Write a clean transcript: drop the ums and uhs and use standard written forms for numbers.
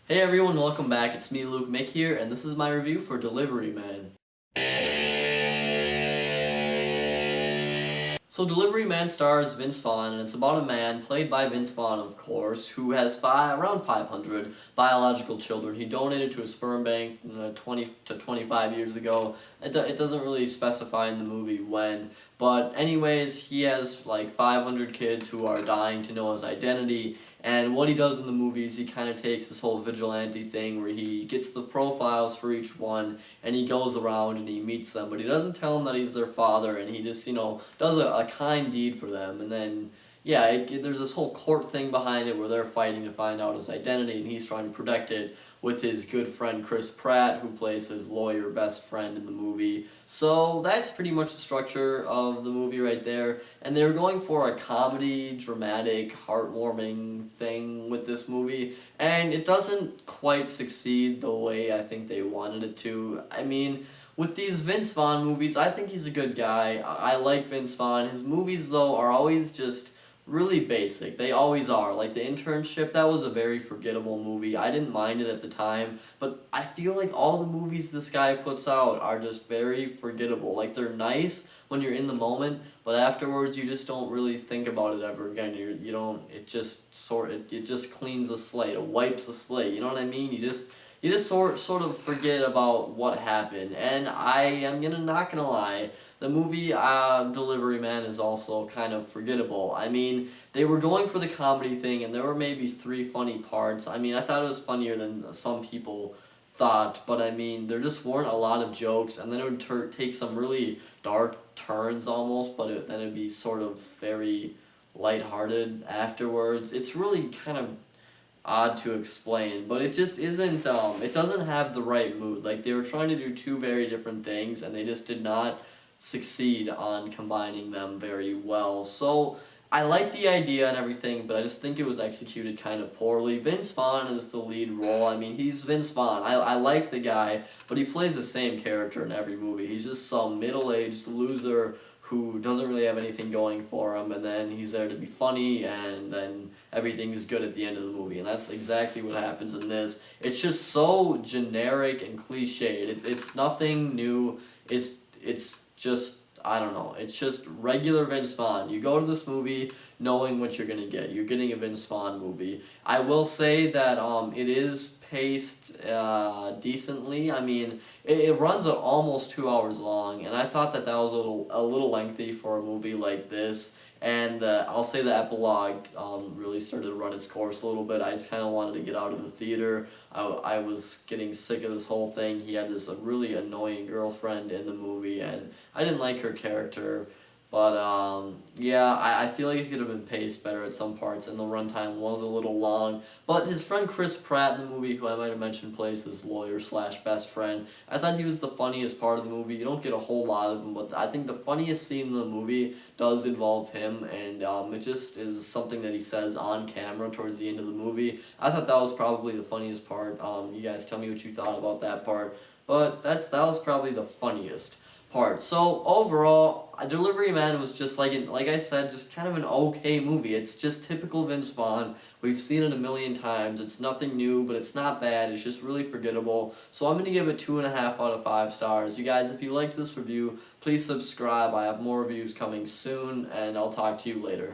Hey everyone, welcome back. It's me, Luke Mick here, and this is my review for Delivery Man. So Delivery Man stars Vince Vaughn, and it's about a man, played by Vince Vaughn of course, who has around 500 biological children. He donated to a sperm bank 20 to 25 years ago. It doesn't really specify in the movie when, but anyways, he has like 500 kids who are dying to know his identity. And what he does in the movie is he kind of takes this whole vigilante thing where he gets the profiles for each one and he goes around and he meets them, but he doesn't tell them that he's their father, and he just, does a kind deed for them. And then, yeah, there's this whole court thing behind it where they're fighting to find out his identity, and he's trying to protect it with his good friend Pratt, who plays his lawyer best friend in the movie. So that's pretty much the structure of the movie right there. And they were going for a comedy, dramatic, heartwarming thing with this movie, and it doesn't quite succeed the way I think they wanted it to. I mean, with these Vince Vaughn movies, I think he's a good guy. I like Vince Vaughn. His movies, though, are always just really basic. They always are. Like The Internship, that was a very forgettable movie. I didn't mind it at the time, but I feel like all the movies this guy puts out are just very forgettable. Like, they're nice when you're in the moment, but afterwards you just don't really think about it ever again. You don't, it just cleans the slate. It wipes the slate. You know what I mean? You just sort of forget about what happened. And I am not gonna lie, the movie Delivery Man is also kind of forgettable. I mean, they were going for the comedy thing, and there were maybe 3 funny parts. I mean, I thought it was funnier than some people thought, but I mean, there just weren't a lot of jokes, and then it would take some really dark turns almost, but then it'd be sort of very lighthearted afterwards. It's really kind of odd to explain, but it just isn't, it doesn't have the right mood. Like, they were trying to do 2 very different things, and they just did not succeed on combining them very well. So, I like the idea and everything, but I just think it was executed kind of poorly. Vince Vaughn is the lead role. I mean, he's Vince Vaughn. I like the guy, but he plays the same character in every movie. He's just some middle-aged loser who doesn't really have anything going for him, and then he's there to be funny, and then everything's good at the end of the movie. And that's exactly what happens in this. It's just so generic and cliched. It's nothing new. It's just, I don't know, it's just regular Vince Vaughn. You go to this movie knowing what you're gonna get. You're getting a Vince Vaughn movie. I will say that it is paced decently. I mean, it runs at almost 2 hours long, and I thought that was a little lengthy for a movie like this. And I'll say the epilogue really started to run its course a little bit. I just kind of wanted to get out of the theater. I was getting sick of this whole thing. He had this really annoying girlfriend in the movie, and I didn't like her character. But, yeah, I feel like it could have been paced better at some parts, and the runtime was a little long. But his friend Pratt in the movie, who I might have mentioned plays his lawyer slash best friend, I thought he was the funniest part of the movie. You don't get a whole lot of him, but I think the funniest scene in the movie does involve him, and it just is something that he says on camera towards the end of the movie. I thought that was probably the funniest part. You guys tell me what you thought about that part. But that was probably the funniest part. So overall, Delivery Man was just like I said, just kind of an okay movie. It's just typical Vince Vaughn. We've seen it a million times. It's nothing new, but it's not bad. It's just really forgettable. So I'm gonna give it 2.5 out of 5 stars. You guys, if you liked this review, please subscribe. I have more reviews coming soon, and I'll talk to you later.